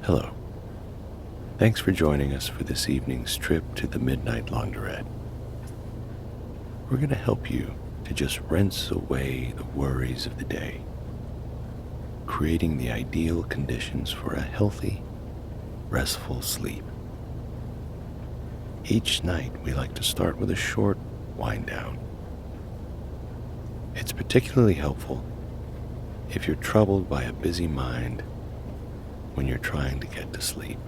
Hello. Thanks for joining us for this evening's trip to the Midnight Laundrette. We're going to help you to just rinse away the worries of the day, creating the ideal conditions for a healthy, restful sleep. Each night, we like to start with a short wind down. It's particularly helpful if you're troubled by a busy mind when you're trying to get to sleep.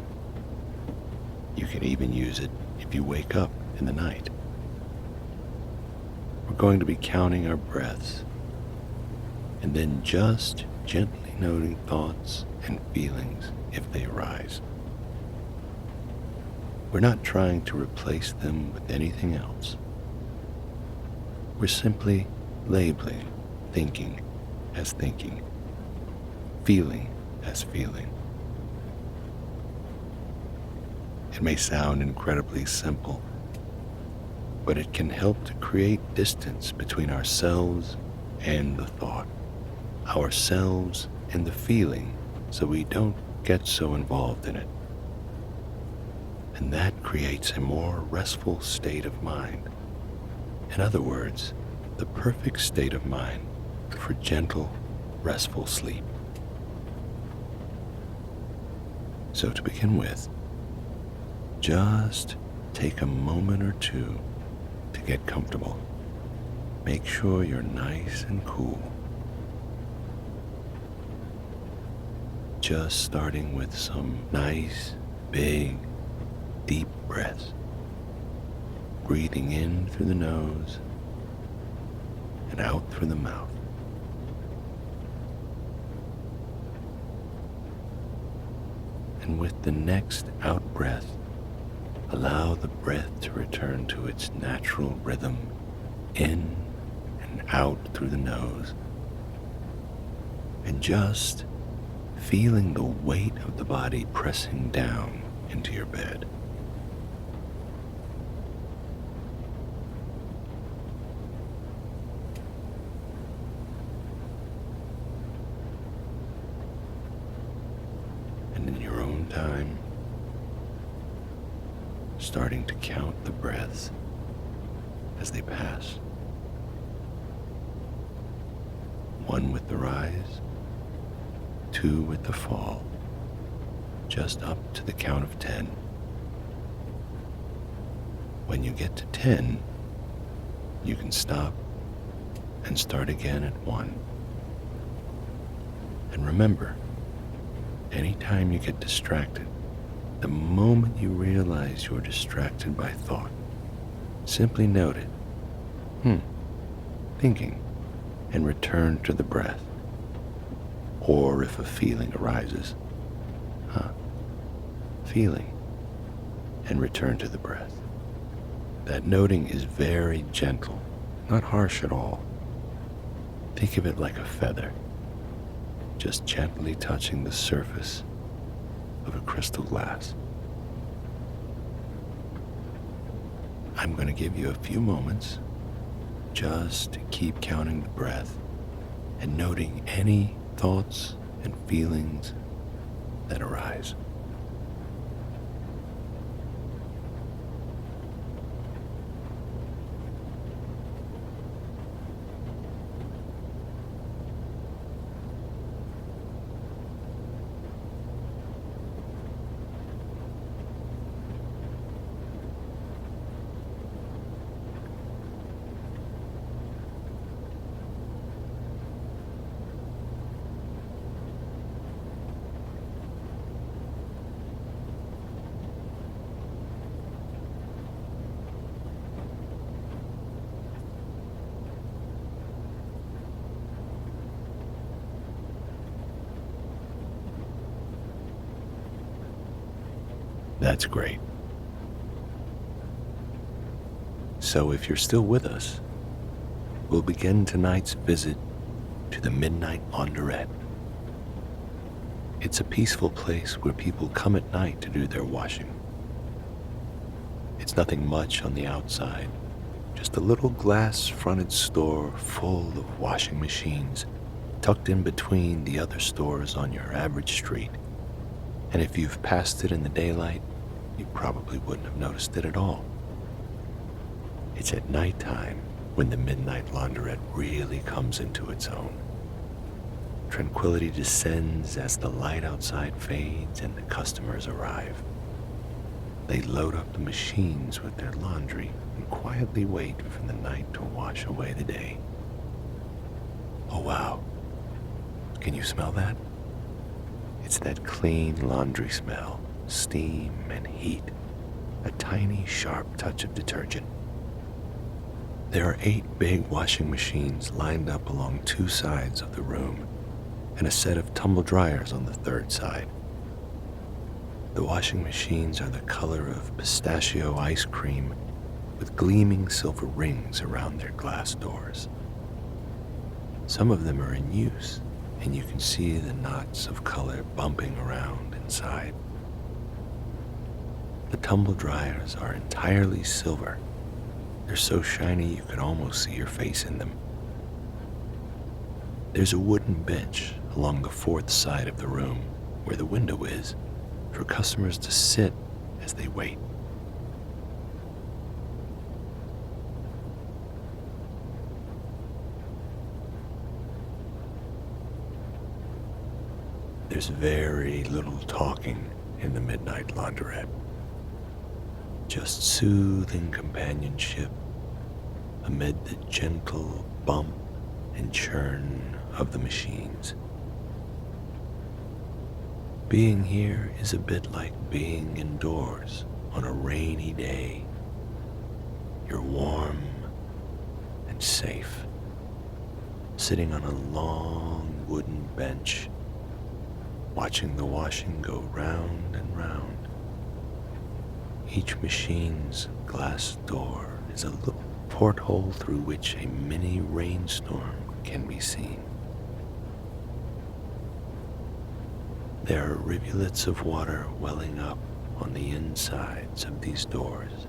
You can even use it if you wake up in the night. We're going to be counting our breaths and then just gently noting thoughts and feelings if they arise. We're not trying to replace them with anything else. We're simply labeling thinking as thinking, feeling as feeling. It may sound incredibly simple, but it can help to create distance between ourselves and the thought, ourselves and the feeling, so we don't get so involved in it. And that creates a more restful state of mind. In other words, the perfect state of mind for gentle, restful sleep. So to begin with, just take a moment or two to get comfortable. Make sure you're nice and cool. Just starting with some nice, big, deep breaths. Breathing in through the nose and out through the mouth. And with the next out breath, allow the breath to return to its natural rhythm, in and out through the nose, and just feeling the weight of the body pressing down into your bed. And in your own time, starting to count the breaths as they pass. 1 with the rise, 2 with the fall, just up to the count of 10. When you get to 10, you can stop and start again at 1. And remember, anytime you get distracted, the moment you realize you're distracted by thought, simply note it, thinking, and return to the breath. Or if a feeling arises, feeling, and return to the breath. That noting is very gentle, not harsh at all. Think of it like a feather, just gently touching the surface of a crystal glass. I'm going to give you a few moments just to keep counting the breath and noting any thoughts and feelings that arise. That's great. So if you're still with us, we'll begin tonight's visit to the Midnight Laundrette. It's a peaceful place where people come at night to do their washing. It's nothing much on the outside, just a little glass-fronted store full of washing machines tucked in between the other stores on your average street. And if you've passed it in the daylight, you probably wouldn't have noticed it at all. It's at nighttime when the midnight laundrette really comes into its own. Tranquility descends as the light outside fades and the customers arrive. They load up the machines with their laundry and quietly wait for the night to wash away the day. Oh wow, can you smell that? It's that clean laundry smell, steam and heat, a tiny sharp touch of detergent. There are 8 big washing machines lined up along 2 sides of the room, and a set of tumble dryers on the 3rd side. The washing machines are the color of pistachio ice cream with gleaming silver rings around their glass doors. Some of them are in use, and you can see the knots of color bumping around inside. The tumble dryers are entirely silver. They're so shiny you can almost see your face in them. There's a wooden bench along the 4th side of the room where the window is for customers to sit as they wait. There's very little talking in the midnight laundrette. Just soothing companionship amid the gentle bump and churn of the machines. Being here is a bit like being indoors on a rainy day. You're warm and safe, sitting on a long wooden bench, watching the washing go round and round. Each machine's glass door is a little porthole through which a mini rainstorm can be seen. There are rivulets of water welling up on the insides of these doors.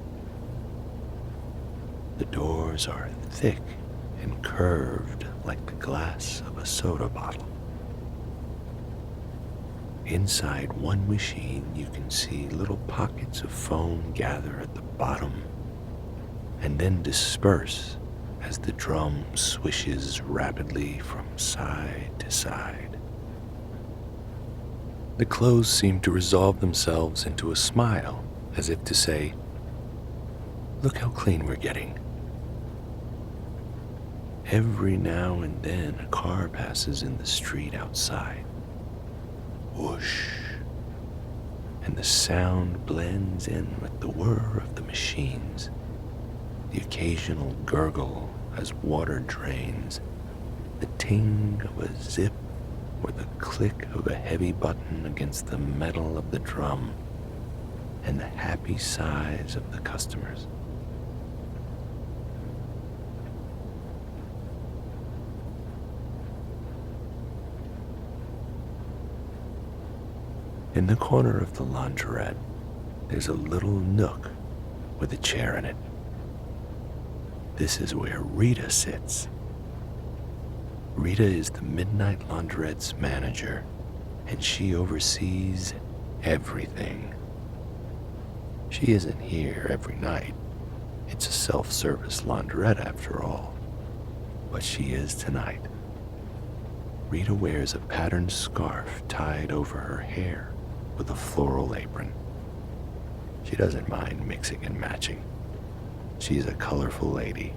The doors are thick and curved like the glass of a soda bottle. Inside one machine, you can see little pockets of foam gather at the bottom and then disperse as the drum swishes rapidly from side to side. The clothes seem to resolve themselves into a smile, as if to say, "Look how clean we're getting." Every now and then a car passes in the street outside. Whoosh, and the sound blends in with the whir of the machines, the occasional gurgle as water drains, the ting of a zip or the click of a heavy button against the metal of the drum, and the happy sighs of the customers. In the corner of the laundrette, there's a little nook with a chair in it. This is where Rita sits. Rita is the midnight laundrette's manager, and she oversees everything. She isn't here every night. It's a self-service laundrette after all. But she is tonight. Rita wears a patterned scarf tied over her hair with a floral apron. She doesn't mind mixing and matching. She's a colorful lady.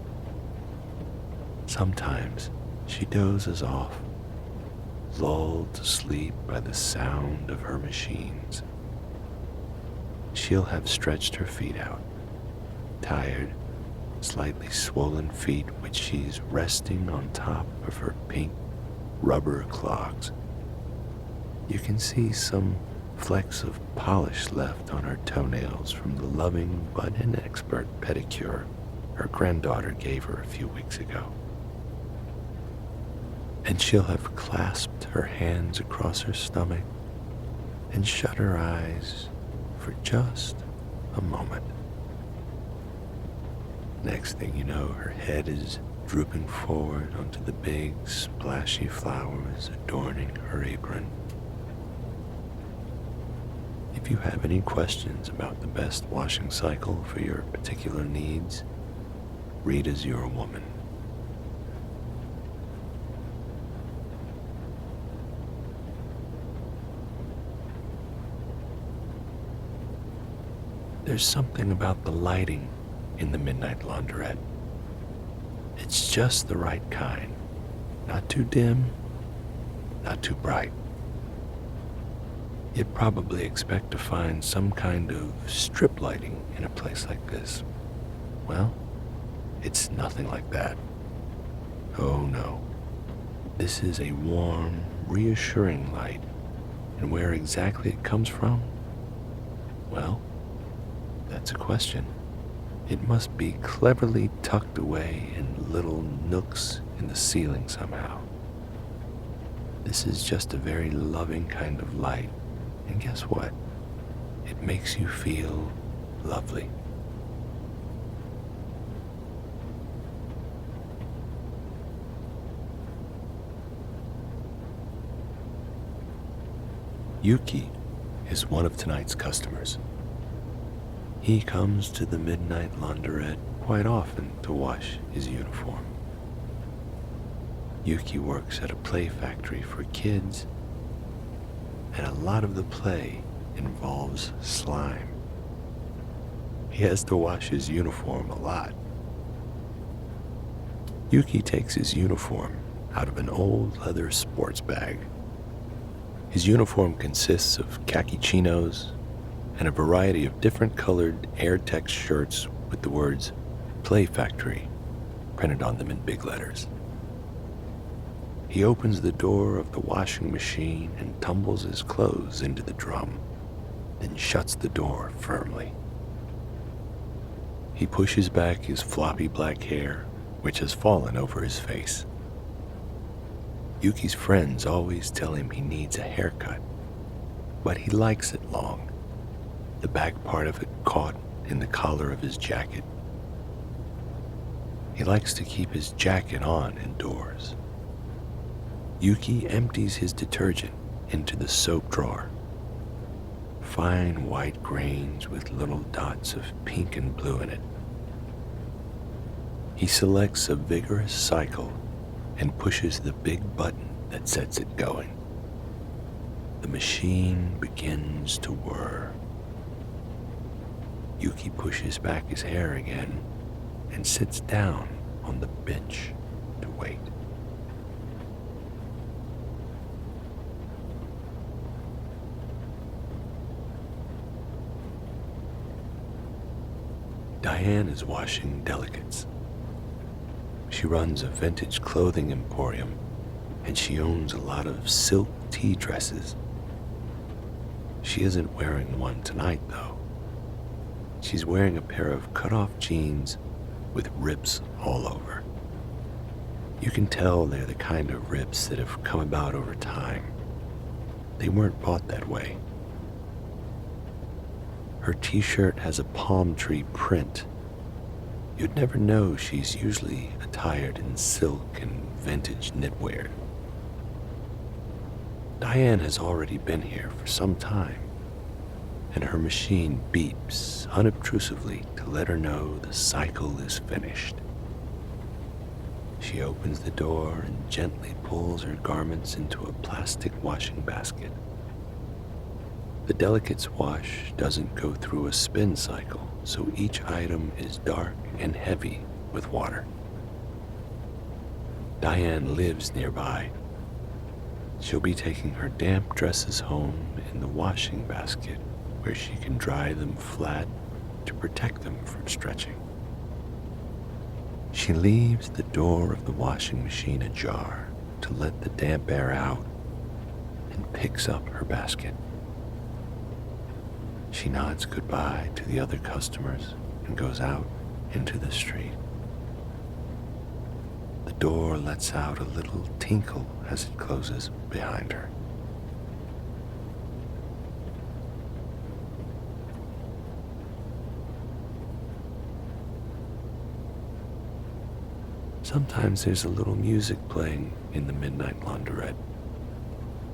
Sometimes she dozes off, lulled to sleep by the sound of her machines. She'll have stretched her feet out, tired, slightly swollen feet which she's resting on top of her pink rubber clogs. You can see some flecks of polish left on her toenails from the loving but inexpert pedicure her granddaughter gave her a few weeks ago. And she'll have clasped her hands across her stomach and shut her eyes for just a moment. Next thing you know, her head is drooping forward onto the big, splashy flowers adorning her apron. If you have any questions about the best washing cycle for your particular needs, read as you're a woman. There's something about the lighting in the Midnight Laundrette. It's just the right kind. Not too dim, not too bright. You'd probably expect to find some kind of strip lighting in a place like this. Well, it's nothing like that. Oh no. This is a warm, reassuring light. And where exactly it comes from? Well, that's a question. It must be cleverly tucked away in little nooks in the ceiling somehow. This is just a very loving kind of light. And guess what? It makes you feel lovely. Yuki is one of tonight's customers. He comes to the Midnight Laundrette quite often to wash his uniform. Yuki works at a play factory for kids, and a lot of the play involves slime. He has to wash his uniform a lot. Yuki takes his uniform out of an old leather sports bag. His uniform consists of khaki chinos and a variety of different colored Airtex shirts with the words Play Factory printed on them in big letters. He opens the door of the washing machine and tumbles his clothes into the drum, then shuts the door firmly. He pushes back his floppy black hair, which has fallen over his face. Yuki's friends always tell him he needs a haircut, but he likes it long, the back part of it caught in the collar of his jacket. He likes to keep his jacket on indoors. Yuki empties his detergent into the soap drawer. Fine white grains with little dots of pink and blue in it. He selects a vigorous cycle and pushes the big button that sets it going. The machine begins to whir. Yuki pushes back his hair again and sits down on the bench to wait. Diane is washing delicates. She runs a vintage clothing emporium, and she owns a lot of silk tea dresses. She isn't wearing one tonight, though. She's wearing a pair of cut-off jeans with rips all over. You can tell they're the kind of rips that have come about over time. They weren't bought that way. Her t-shirt has a palm tree print. You'd never know she's usually attired in silk and vintage knitwear. Diane has already been here for some time, and her machine beeps unobtrusively to let her know the cycle is finished. She opens the door and gently pulls her garments into a plastic washing basket. The delicates wash doesn't go through a spin cycle, so each item is dark and heavy with water. Diane lives nearby. She'll be taking her damp dresses home in the washing basket where she can dry them flat to protect them from stretching. She leaves the door of the washing machine ajar to let the damp air out and picks up her basket. She nods goodbye to the other customers and goes out into the street. The door lets out a little tinkle as it closes behind her. Sometimes there's a little music playing in the Midnight Laundrette.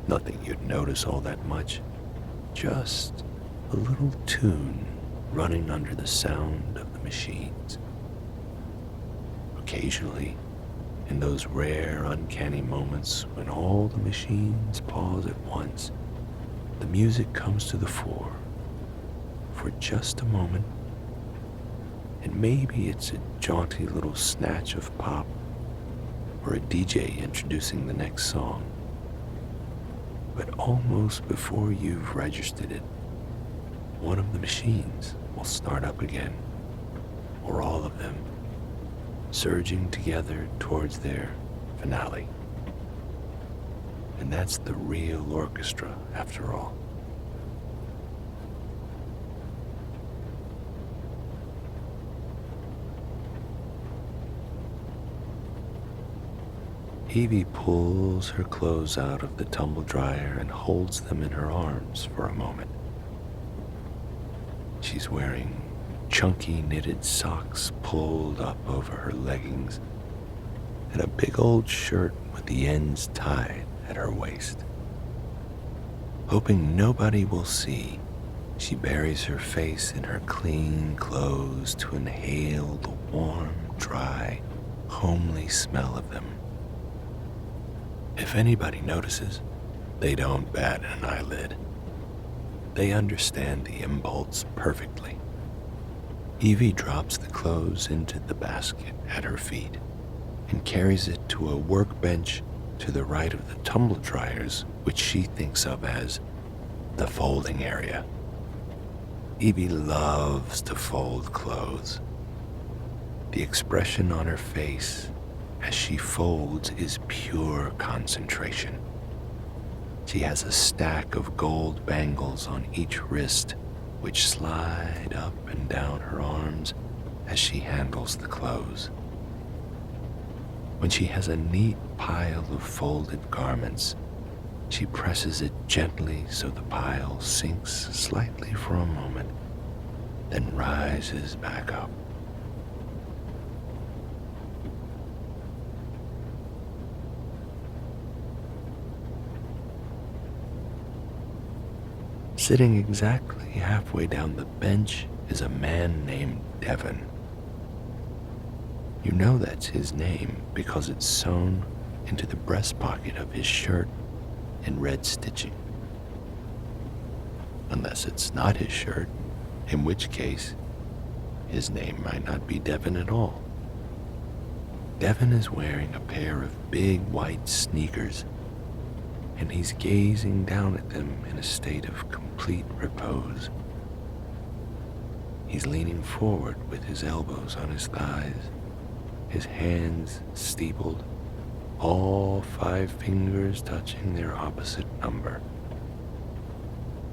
Nothing you'd notice all that much, just little tune running under the sound of the machines. Occasionally, in those rare, uncanny moments when all the machines pause at once, the music comes to the fore for just a moment, and maybe it's a jaunty little snatch of pop or a DJ introducing the next song. But almost before you've registered it, one of the machines will start up again, or all of them, surging together towards their finale. And that's the real orchestra, after all. Evie pulls her clothes out of the tumble dryer and holds them in her arms for a moment. She's wearing chunky knitted socks pulled up over her leggings and a big old shirt with the ends tied at her waist. Hoping nobody will see, she buries her face in her clean clothes to inhale the warm, dry, homely smell of them. If anybody notices, they don't bat an eyelid. They understand the impulse perfectly. Evie drops the clothes into the basket at her feet and carries it to a workbench to the right of the tumble dryers, which she thinks of as the folding area. Evie loves to fold clothes. The expression on her face as she folds is pure concentration. She has a stack of gold bangles on each wrist, which slide up and down her arms as she handles the clothes. When she has a neat pile of folded garments, she presses it gently so the pile sinks slightly for a moment, then rises back up. Sitting exactly halfway down the bench is a man named Devon. You know that's his name because it's sewn into the breast pocket of his shirt in red stitching. Unless it's not his shirt, in which case his name might not be Devon at all. Devon is wearing a pair of big white sneakers, and he's gazing down at them in a state of complete repose. He's leaning forward with his elbows on his thighs, his hands steepled, all 5 fingers touching their opposite number.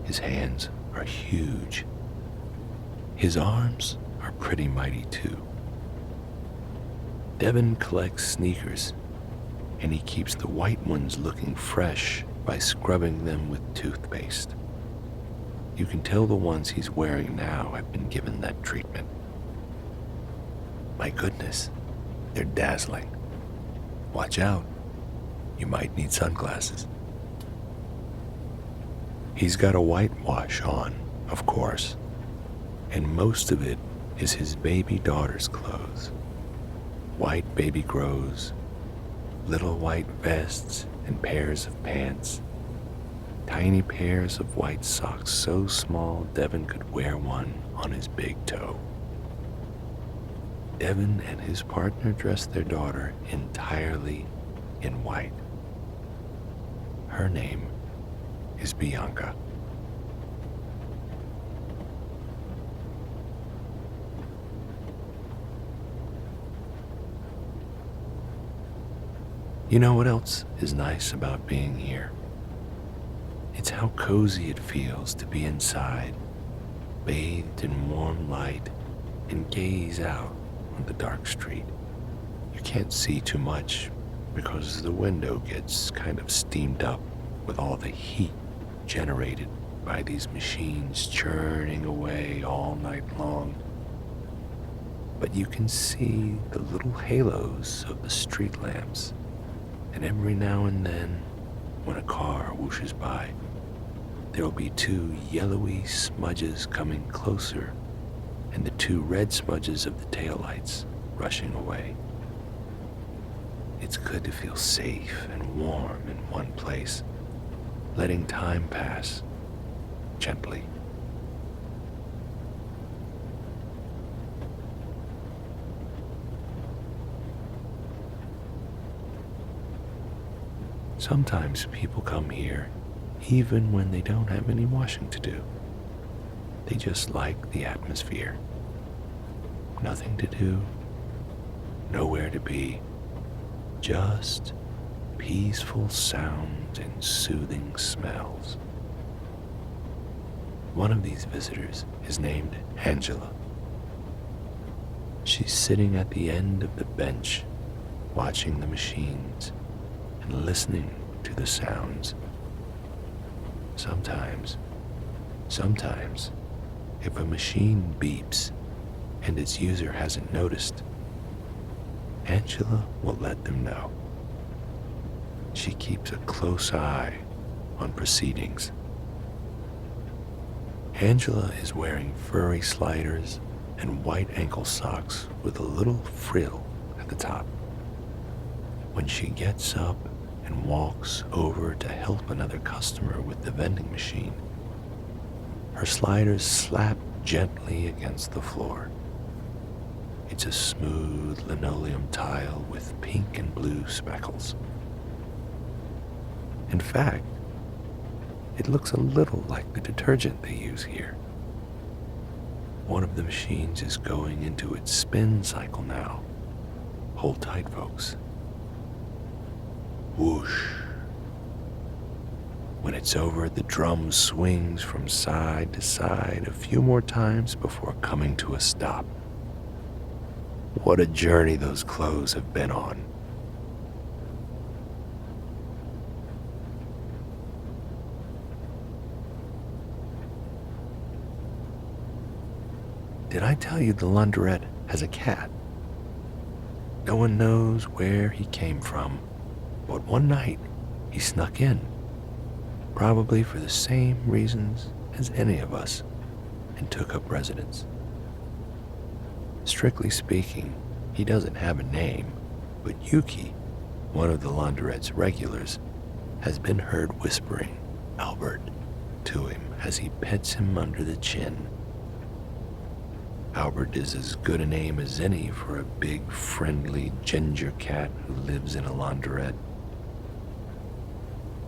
His hands are huge. His arms are pretty mighty too. Devon collects sneakers, and he keeps the white ones looking fresh by scrubbing them with toothpaste. You can tell the ones he's wearing now have been given that treatment. My goodness, they're dazzling. Watch out, you might need sunglasses. He's got a whitewash on, of course, and most of it is his baby daughter's clothes. White baby grows, little white vests and pairs of pants, tiny pairs of white socks so small Devon could wear one on his big toe. Devon and his partner dress their daughter entirely in white. Her name is Bianca. You know what else is nice about being here? It's how cozy it feels to be inside, bathed in warm light, and gaze out on the dark street. You can't see too much because the window gets kind of steamed up with all the heat generated by these machines churning away all night long. But you can see the little halos of the street lamps, and every now and then, when a car whooshes by, there will be two yellowy smudges coming closer and the two red smudges of the taillights rushing away. It's good to feel safe and warm in one place, letting time pass gently. Sometimes people come here even when they don't have any washing to do. They just like the atmosphere. Nothing to do, nowhere to be, just peaceful sounds and soothing smells. One of these visitors is named Angela. She's sitting at the end of the bench, watching the machines and listening to the sounds. Sometimes, if a machine beeps and its user hasn't noticed, Angela will let them know. She keeps a close eye on proceedings. Angela is wearing furry sliders and white ankle socks with a little frill at the top. When she gets up and walks over to help another customer with the vending machine, her sliders slap gently against the floor. It's a smooth linoleum tile with pink and blue speckles. In fact, it looks a little like the detergent they use here. One of the machines is going into its spin cycle now. Hold tight, folks. Whoosh. When it's over, the drum swings from side to side a few more times before coming to a stop. What a journey those clothes have been on. Did I tell you the Lauderette has a cat? No one knows where he came from, but one night he snuck in, probably for the same reasons as any of us, and took up residence. Strictly speaking, he doesn't have a name, but Yuki, one of the Lauderette's regulars, has been heard whispering Albert to him as he pets him under the chin. Albert is as good a name as any for a big, friendly ginger cat who lives in a laundrette.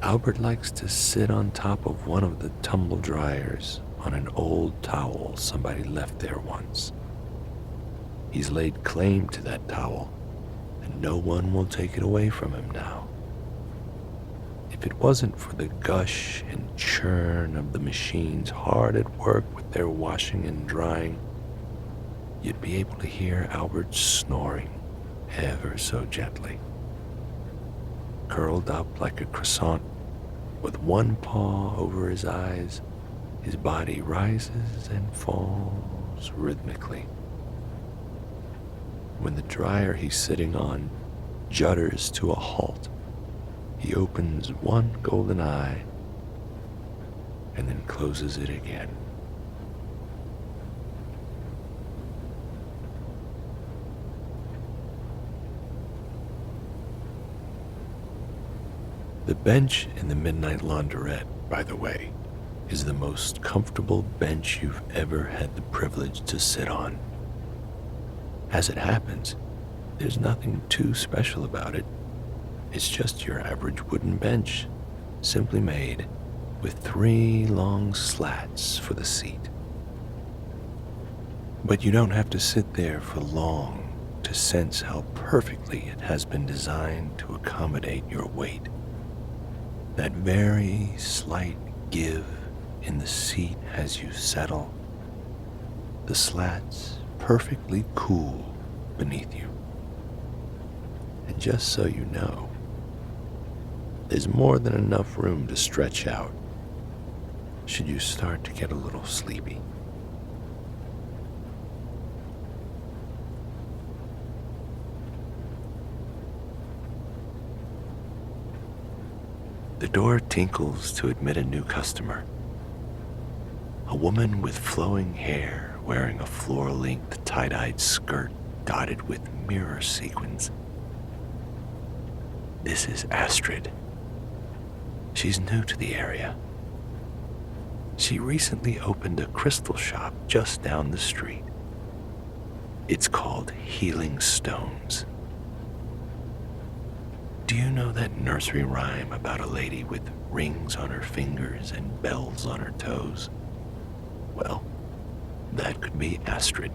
Albert likes to sit on top of one of the tumble dryers on an old towel somebody left there once. He's laid claim to that towel, and no one will take it away from him now. If it wasn't for the gush and churn of the machines hard at work with their washing and drying, you'd be able to hear Albert snoring ever so gently. Curled up like a croissant, with one paw over his eyes, his body rises and falls rhythmically. When the dryer he's sitting on judders to a halt, he opens one golden eye and then closes it again. The bench in the Midnight Laundrette, by the way, is the most comfortable bench you've ever had the privilege to sit on. As it happens, there's nothing too special about it. It's just your average wooden bench, simply made with 3 long slats for the seat. But you don't have to sit there for long to sense how perfectly it has been designed to accommodate your weight. That very slight give in the seat as you settle, the slats perfectly cool beneath you. And just so you know, there's more than enough room to stretch out should you start to get a little sleepy. The door tinkles to admit a new customer, A woman with flowing hair wearing a floor-length tie-dyed skirt dotted with mirror sequins. This is Astrid. She's new to the area. She recently opened a crystal shop just down the street. It's called Healing Stones. Do you know that nursery rhyme about a lady with rings on her fingers and bells on her toes? Well, that could be Astrid.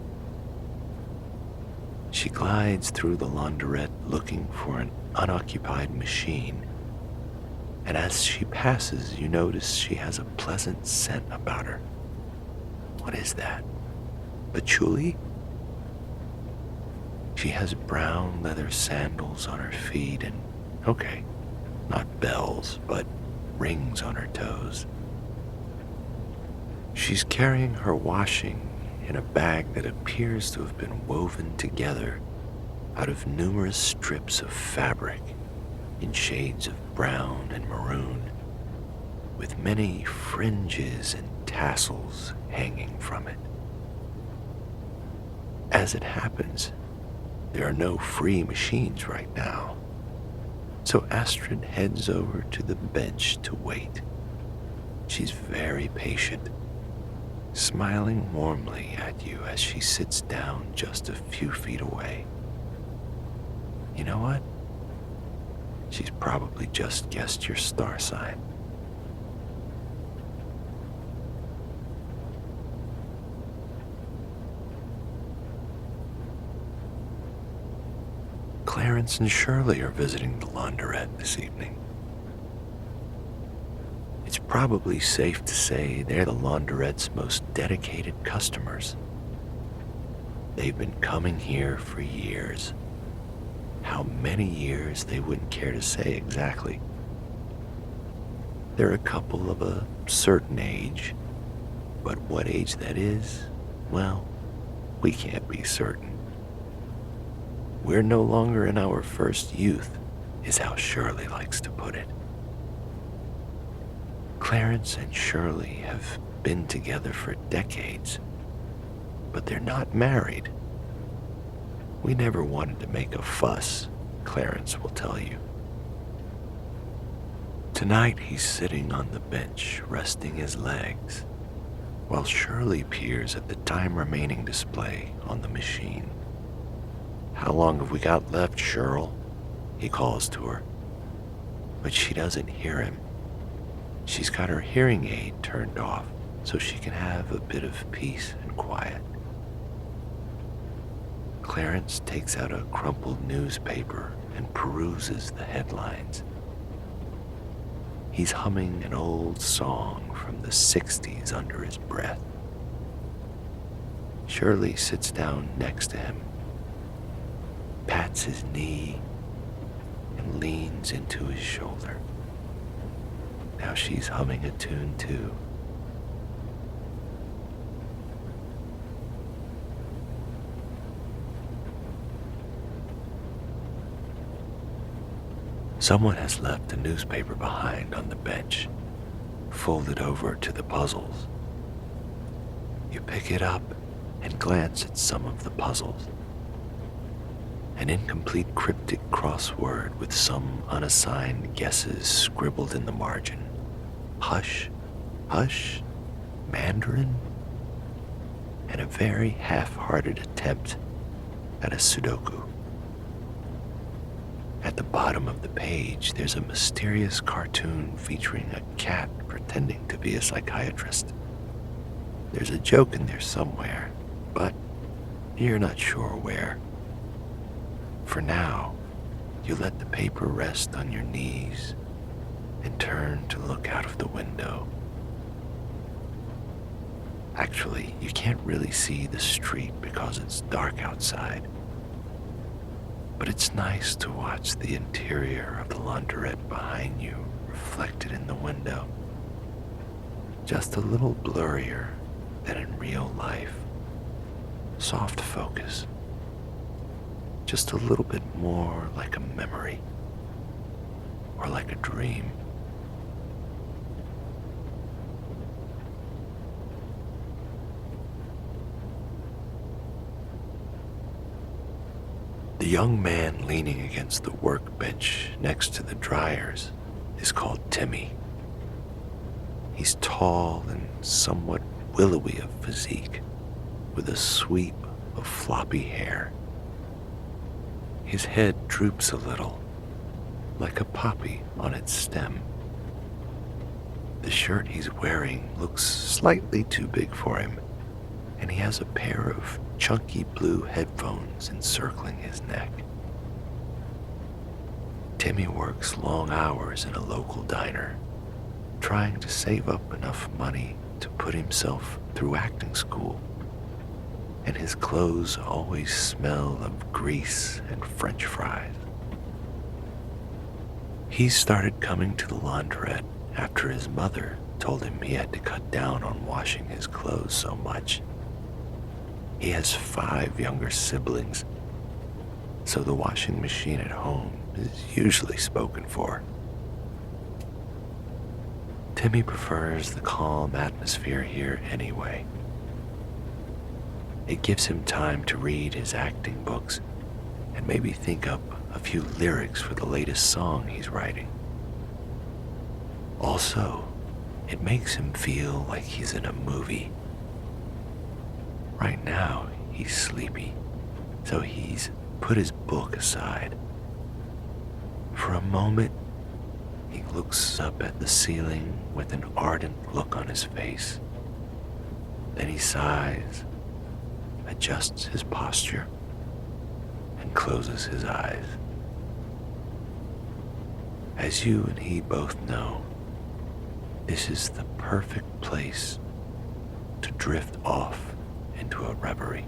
She glides through the Lauderette looking for an unoccupied machine, and as she passes, you notice she has a pleasant scent about her. What is that? Patchouli? She has brown leather sandals on her feet and, okay, not bells, but rings on her toes. She's carrying her washing in a bag that appears to have been woven together out of numerous strips of fabric in shades of brown and maroon, with many fringes and tassels hanging from it. As it happens, there are no free machines right now, so Astrid heads over to the bench to wait. She's very patient, smiling warmly at you as she sits down just a few feet away. You know what? She's probably just guessed your star sign. Clarence and Shirley are visiting the Laundrette this evening. It's probably safe to say they're the Laundrette's most dedicated customers. They've been coming here for years. How many years they wouldn't care to say exactly. They're a couple of a certain age, but what age that is, well, we can't be certain. We're no longer in our first youth, is how Shirley likes to put it. Clarence and Shirley have been together for decades, but they're not married. We never wanted to make a fuss, Clarence will tell you. Tonight he's sitting on the bench, resting his legs, while Shirley peers at the time remaining display on the machine. "How long have we got left, Cheryl?" he calls to her. But she doesn't hear him. She's got her hearing aid turned off so she can have a bit of peace and quiet. Clarence takes out a crumpled newspaper and peruses the headlines. He's humming an old song from the 60s under his breath. Shirley sits down next to him, pats his knee, and leans into his shoulder. Now she's humming a tune too. Someone has left a newspaper behind on the bench, folded over to the puzzles. You pick it up and glance at some of the puzzles. An incomplete cryptic crossword with some unassigned guesses scribbled in the margin. Hush, hush, Mandarin? And a very half-hearted attempt at a Sudoku. At the bottom of the page, there's a mysterious cartoon featuring a cat pretending to be a psychiatrist. There's a joke in there somewhere, but you're not sure where. For now, you let the paper rest on your knees and turn to look out of the window. Actually, you can't really see the street because it's dark outside. But it's nice to watch the interior of the Laundrette behind you reflected in the window. Just a little blurrier than in real life. Soft focus. Just a little bit more like a memory, or like a dream. The young man leaning against the workbench next to the dryers is called Timmy. He's tall and somewhat willowy of physique, with a sweep of floppy hair. His head droops a little, like a poppy on its stem. The shirt he's wearing looks slightly too big for him, and he has a pair of chunky blue headphones encircling his neck. Timmy works long hours in a local diner, trying to save up enough money to put himself through acting school, and his clothes always smell of grease and French fries. He started coming to the laundrette after his mother told him he had to cut down on washing his clothes so much. He has 5 younger siblings, so the washing machine at home is usually spoken for. Timmy prefers the calm atmosphere here anyway. It gives him time to read his acting books and maybe think up a few lyrics for the latest song he's writing. Also, it makes him feel like he's in a movie. Right now, he's sleepy, so he's put his book aside. For a moment, he looks up at the ceiling with an ardent look on his face. Then he sighs, adjusts his posture, and closes his eyes. As you and he both know, this is the perfect place to drift off into a reverie.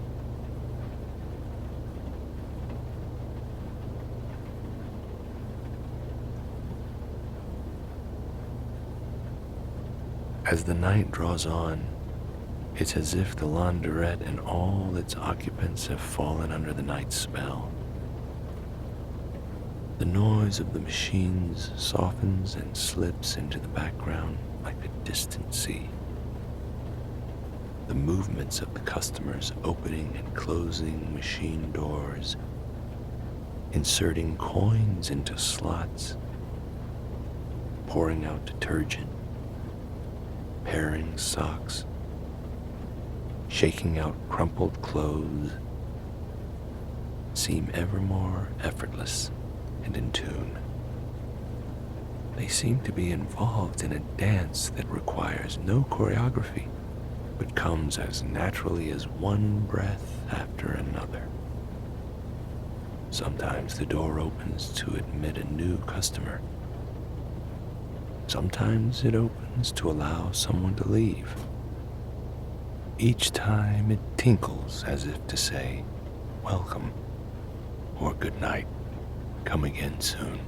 As the night draws on, it's as if the Lauderette and all its occupants have fallen under the night spell. The noise of the machines softens and slips into the background like a distant sea. The movements of the customers opening and closing machine doors, inserting coins into slots, pouring out detergent, pairing socks, shaking out crumpled clothes, seem ever more effortless and in tune. They seem to be involved in a dance that requires no choreography, but comes as naturally as one breath after another. Sometimes the door opens to admit a new customer. Sometimes it opens to allow someone to leave. Each time it tinkles as if to say, "Welcome," or "Good night, come again soon."